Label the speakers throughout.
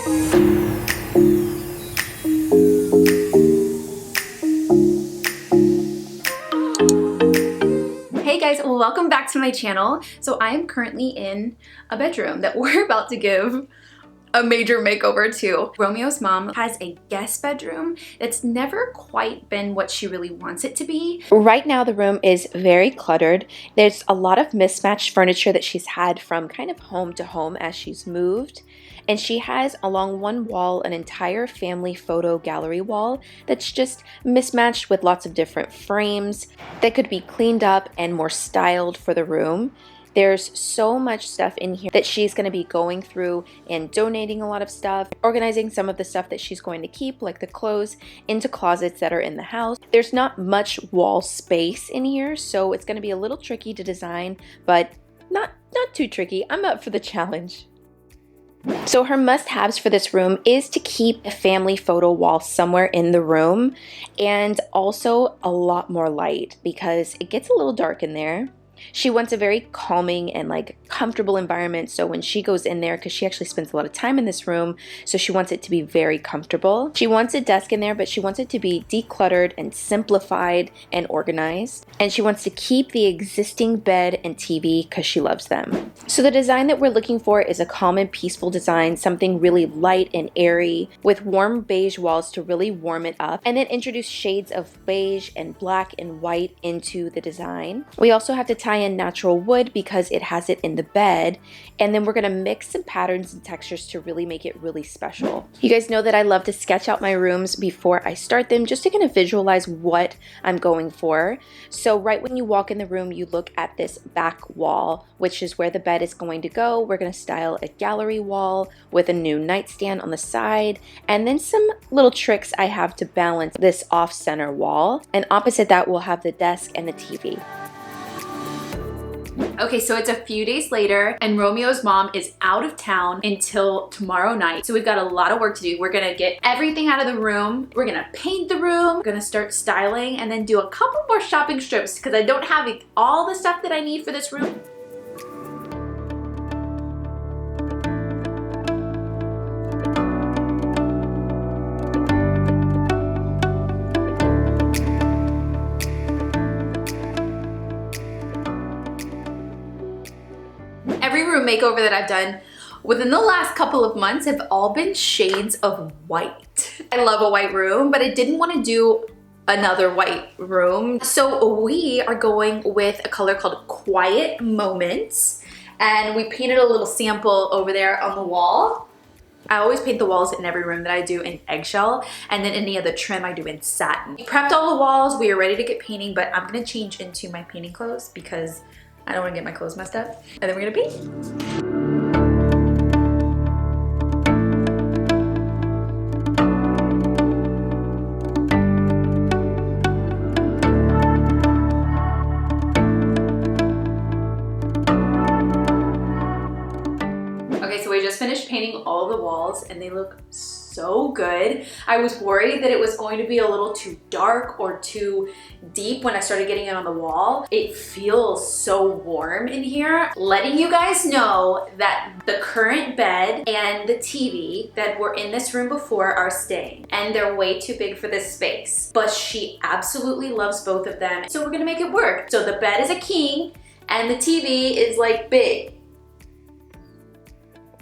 Speaker 1: Hey guys, welcome back to my channel. So I am currently in a bedroom that we're about to give a major makeover to. Romeo's mom has a guest bedroom that's never quite been what she really wants it to be. Right now the room is very cluttered. There's a lot of mismatched furniture that she's had from kind of home to home as she's moved. And she has along one wall an entire family photo gallery wall that's just mismatched with lots of different frames that could be cleaned up and more styled for the room. There's so much stuff in here that she's going to be going through and donating a lot of stuff, organizing some of the stuff that she's going to keep, like the clothes, into closets that are in the house. There's not much wall space in here, so it's going to be a little tricky to design, but not too tricky. I'm up for the challenge. So her must-haves for this room is to keep a family photo wall somewhere in the room, and also a lot more light because it gets a little dark in there. She wants a very calming and like comfortable environment, so when she goes in there, because she actually spends a lot of time in this room, so she wants it to be very comfortable. She wants a desk in there, but she wants it to be decluttered and simplified and organized. And she wants to keep the existing bed and TV because she loves them. So the design that we're looking for is a calm and peaceful design, something really light and airy with warm beige walls to really warm it up, and then introduce shades of beige and black and white into the design. We also have to tie in natural wood because it has it in the bed, and then we're going to mix some patterns and textures to really make it really special. You guys know that I love to sketch out my rooms before I start them just to kind of visualize what I'm going for. So right when you walk in the room, you look at this back wall, which is where the bed is going to go. We're going to style a gallery wall with a new nightstand on the side, and then some little tricks I have to balance this off-center wall. And opposite that, we'll have the desk and the TV. Okay, so it's a few days later and Romeo's mom is out of town until tomorrow night. So we've got a lot of work to do. We're gonna get everything out of the room. We're gonna paint the room. We're gonna start styling and then do a couple more shopping trips because I don't have all the stuff that I need for this room. Every room makeover that I've done within the last couple of months have all been shades of white. I love a white room, but I didn't want to do another white room. So we are going with a color called Quiet Moments, and we painted a little sample over there on the wall. I always paint the walls in every room that I do in eggshell, and then any other trim I do in satin. We prepped all the walls, we are ready to get painting, but I'm gonna change into my painting clothes because I don't want to get my clothes messed up. And then we're gonna paint. Okay, so we just finished painting all the walls and they look so good. I was worried that it was going to be a little too dark or too deep when I started getting it on the wall. It feels so warm in here. Letting you guys know that the current bed and the TV that were in this room before are staying, and they're way too big for this space. But she absolutely loves both of them, so we're gonna make it work. So the bed is a king and the TV is like big.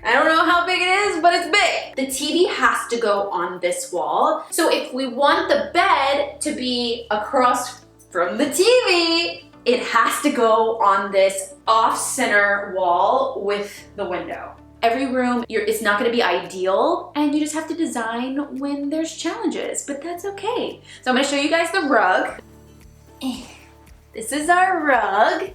Speaker 1: I don't know how big it is, but it's big. The TV has to go on this wall. So if we want the bed to be across from the TV, it has to go on this off-center wall with the window. Every room it's not gonna be ideal, and you just have to design when there's challenges, but that's okay. So I'm gonna show you guys the rug. This is our rug.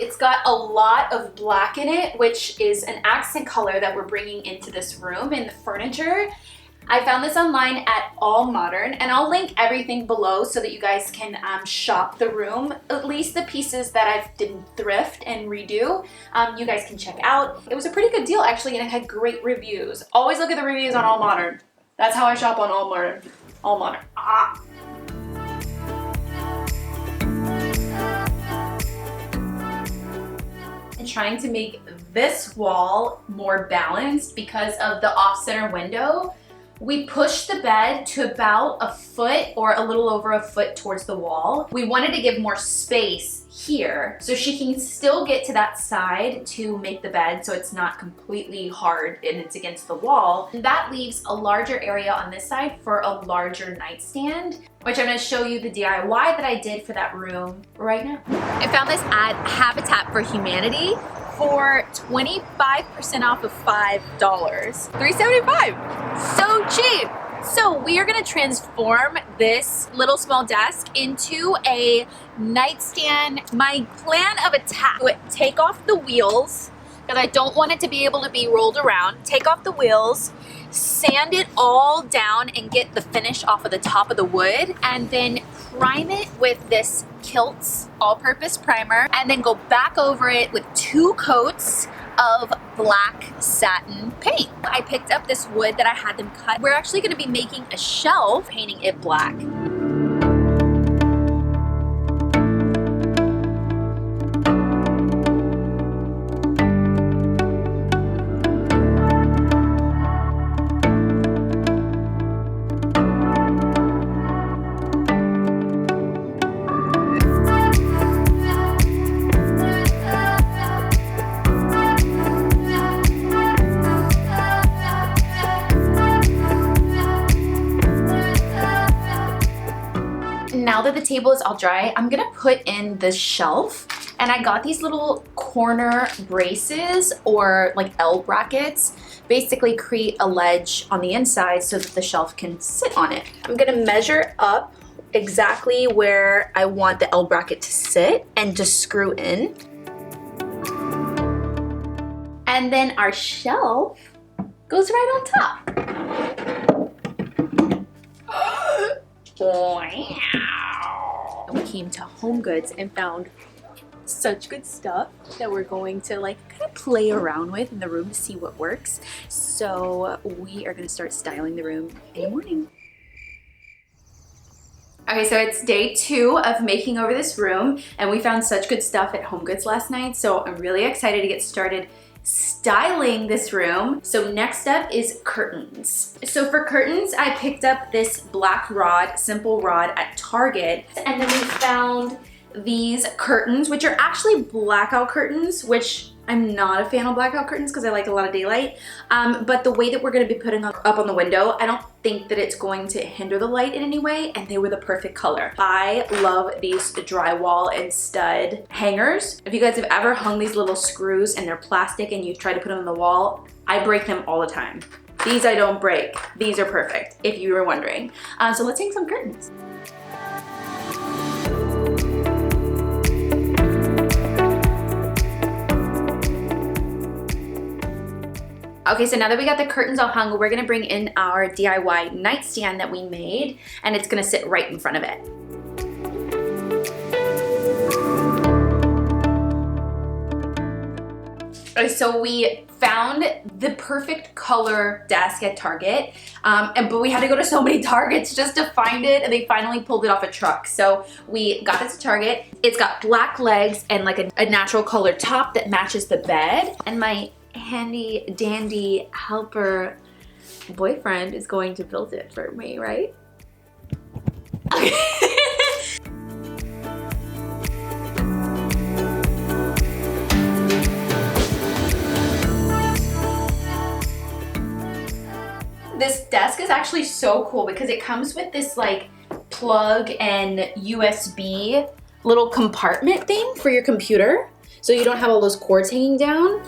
Speaker 1: It's got a lot of black in it, which is an accent color that we're bringing into this room and the furniture. I found this online at All Modern, and I'll link everything below so that you guys can shop the room. At least the pieces that I've did thrift and redo, you guys can check out. It was a pretty good deal actually, and it had great reviews. Always look at the reviews on All Modern. That's how I shop on All Modern. All Modern. Ah. Trying to make this wall more balanced because of the off-center window. We pushed the bed to about a foot or a little over a foot towards the wall. We wanted to give more space here so she can still get to that side to make the bed so it's not completely hard and it's against the wall. And that leaves a larger area on this side for a larger nightstand, which I'm going to show you the DIY that I did for that room right now. I found this at Habitat for Humanity for 25% off of $5. $3.75. So cheap. So we are gonna transform this little small desk into a nightstand. My plan of attack would take off the wheels because I don't want it to be able to be rolled around. Take off the wheels, sand it all down and get the finish off of the top of the wood, and then prime it with this Kilt's all-purpose primer, and then go back over it with 2 coats of black satin paint. I picked up this wood that I had them cut. We're actually going to be making a shelf, painting it black. Now that the table is all dry, I'm gonna put in the shelf, and I got these little corner braces or like L brackets, basically create a ledge on the inside so that the shelf can sit on it. I'm gonna measure up exactly where I want the L bracket to sit and just screw in. And then our shelf goes right on top. Wow. We came to Home Goods and found such good stuff that we're going to like kind of play around with in the room to see what works. So we are going to start styling the room in the morning. Okay, so it's day 2 of making over this room, and we found such good stuff at Home Goods last night, so I'm really excited to get started styling this room. So next up is curtains. So for curtains, I picked up this black rod, simple rod at Target, and then we found these curtains, which are actually blackout curtains, which I'm not a fan of blackout curtains because I like a lot of daylight. But the way that we're going to be putting up on the window, I don't think that it's going to hinder the light in any way, and they were the perfect color. I love these drywall and stud hangers. If you guys have ever hung these little screws and they're plastic and you try to put them on the wall, I break them all the time. These I don't break. These are perfect, if you were wondering. So let's hang some curtains. Okay, so now that we got the curtains all hung, we're gonna bring in our DIY nightstand that we made, and it's gonna sit right in front of it. Okay, so we found the perfect color desk at Target, but we had to go to so many Targets just to find it, and they finally pulled it off a truck. So we got this at Target. It's got black legs and like a natural color top that matches the bed, and my handy dandy helper boyfriend is going to build it for me, right? Okay. This desk is actually so cool because it comes with this like plug and USB little compartment thing for your computer, so you don't have all those cords hanging down.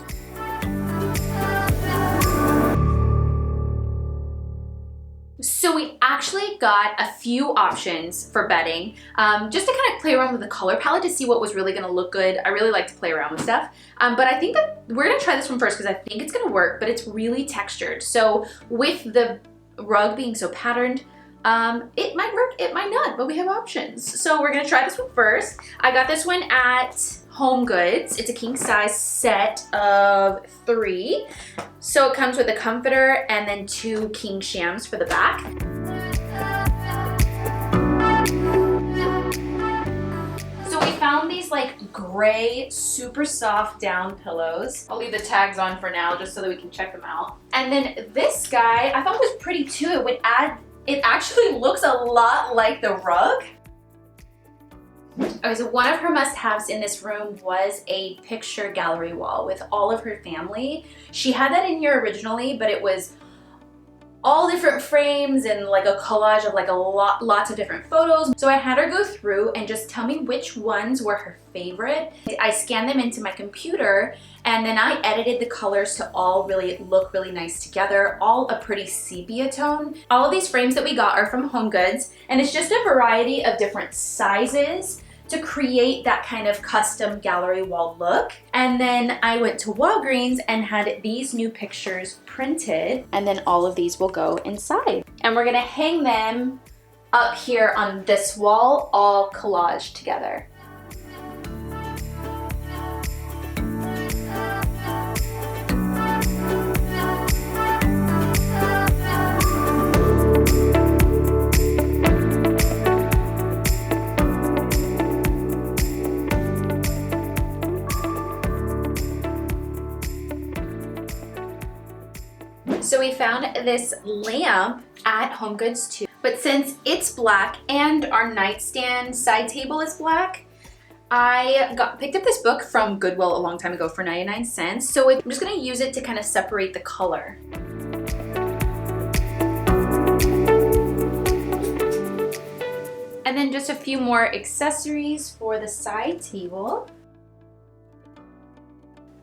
Speaker 1: So we actually got a few options for bedding, just to kind of play around with the color palette to see what was really gonna look good. I really like to play around with stuff, but I think that we're gonna try this one first because I think it's gonna work, but it's really textured. So with the rug being so patterned, it might work, it might not, but we have options. So we're gonna try this one first. I got this one at Home Goods. It's a king size set of 3. So it comes with a comforter and then 2 king shams for the back. So we found these like like gray, super soft down pillows. I'll leave the tags on for now just so that we can check them out. And then this guy, I thought was pretty too. It actually looks a lot like the rug. Okay, so one of her must-haves in this room was a picture gallery wall with all of her family. She had that in here originally, but it was all different frames and like a collage of like lots of different photos. So I had her go through and just tell me which ones were her favorite. I scanned them into my computer and then I edited the colors to all really look really nice together, all a pretty sepia tone. All of these frames that we got are from HomeGoods, and it's just a variety of different sizes to create that kind of custom gallery wall look. And then I went to Walgreens and had these new pictures printed, and then all of these will go inside. And we're gonna hang them up here on this wall, all collaged together. So we found this lamp at HomeGoods too, but since it's black and our nightstand side table is black, I picked up this book from Goodwill a long time ago for 99 cents. So I'm just gonna use it to kind of separate the color. And then just a few more accessories for the side table.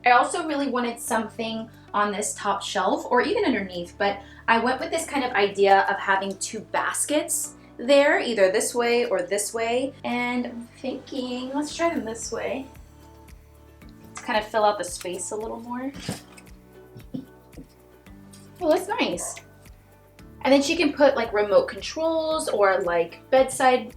Speaker 1: I also really wanted something on this top shelf or even underneath, but I went with this kind of idea of having two baskets there, either this way or this way. And I'm thinking, let's try them this way to kind of fill out the space a little more. Well, that's nice. And then she can put like remote controls or like bedside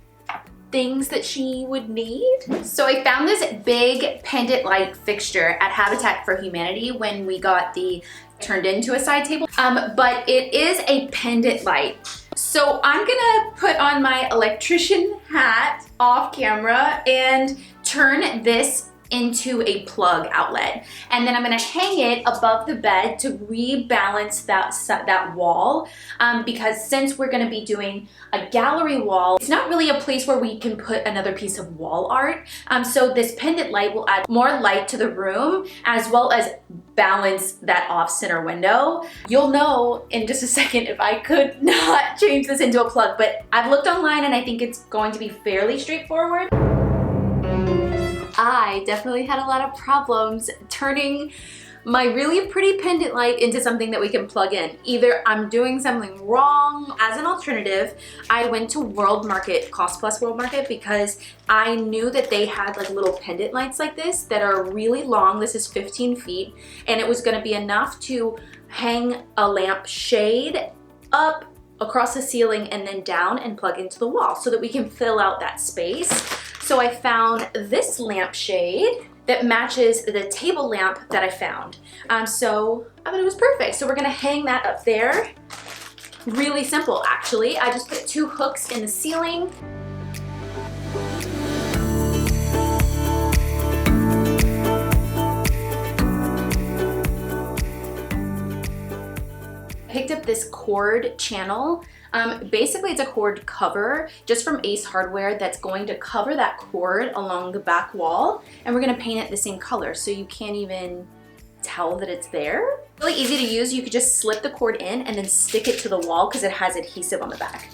Speaker 1: things that she would need. So I found this big pendant light fixture at Habitat for Humanity when we got the turned into a side table, but it is a pendant light. So I'm gonna put on my electrician hat off camera and turn this into a plug outlet. And then I'm gonna hang it above the bed to rebalance that wall, because since we're gonna be doing a gallery wall, it's not really a place where we can put another piece of wall art. So this pendant light will add more light to the room as well as balance that off-center window. You'll know in just a second if I could not change this into a plug, but I've looked online and I think it's going to be fairly straightforward. I definitely had a lot of problems turning my really pretty pendant light into something that we can plug in. Either I'm doing something wrong. As an alternative, I went to World Market, Cost Plus World Market, because I knew that they had like little pendant lights like this that are really long. This is 15 feet, and it was gonna be enough to hang a lamp shade up across the ceiling and then down and plug into the wall so that we can fill out that space. So I found this lampshade that matches the table lamp that I found. So I thought it was perfect. So we're gonna hang that up there. Really simple, actually. I just put 2 hooks in the ceiling. I picked up this cord channel. Basically it's a cord cover just from Ace Hardware that's going to cover that cord along the back wall, and we're gonna paint it the same color so you can't even tell that it's there. Really easy to use. You could just slip the cord in and then stick it to the wall because it has adhesive on the back.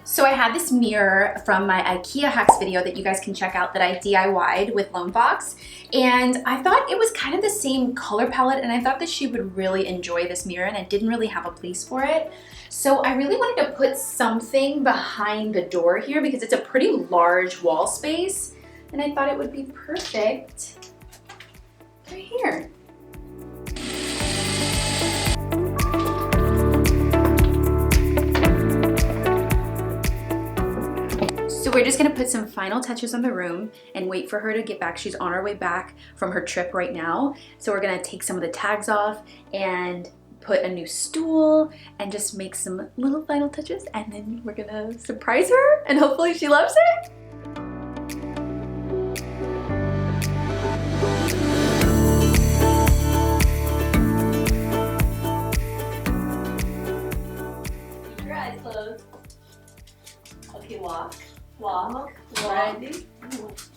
Speaker 1: So I had this mirror from my IKEA hacks video that you guys can check out that I DIY'd with Lone Fox, and I thought it was kind of the same color palette, and I thought that she would really enjoy this mirror, and I didn't really have a place for it. So I really wanted to put something behind the door here because it's a pretty large wall space, and I thought it would be perfect right here. So we're just gonna put some final touches on the room and wait for her to get back. She's on her way back from her trip right now. So we're gonna take some of the tags off and put a new stool and just make some little final touches, and then we're gonna surprise her and hopefully she loves it. Keep your eyes closed. Okay, walk. Ready?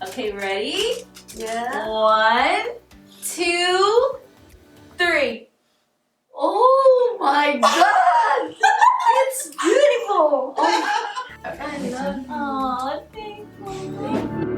Speaker 1: Okay, ready?
Speaker 2: Yeah.
Speaker 1: 1, 2, 3.
Speaker 2: Oh my god! It's beautiful! Oh, I love it.
Speaker 1: Aw, thank you.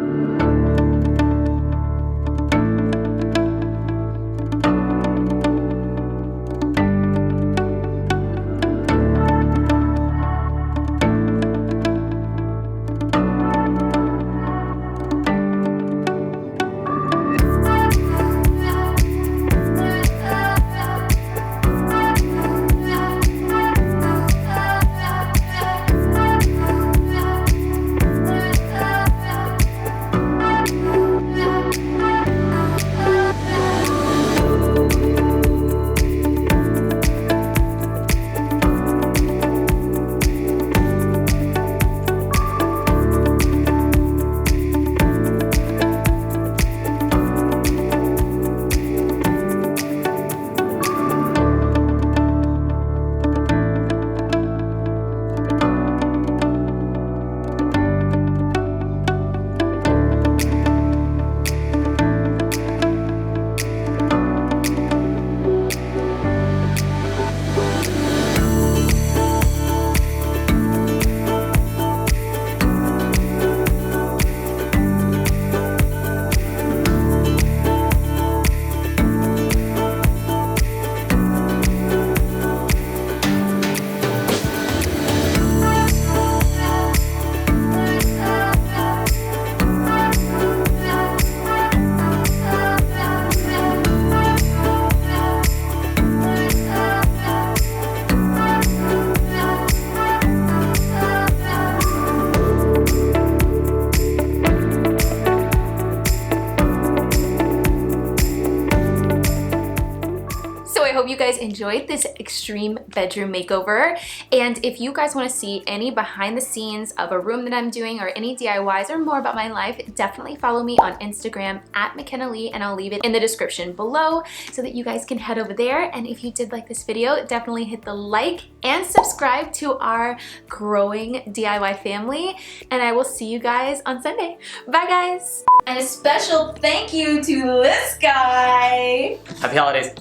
Speaker 1: I hope you guys enjoyed this extreme bedroom makeover, and if you guys want to see any behind the scenes of a room that I'm doing or any DIYs or more about my life, definitely follow me on Instagram at MaCenna Lee, and I'll leave it in the description below so that you guys can head over there. And if you did like this video, definitely hit the like and subscribe to our growing DIY family, and I will see you guys on Sunday. Bye guys! And a special thank you to this guy.
Speaker 3: Happy holidays.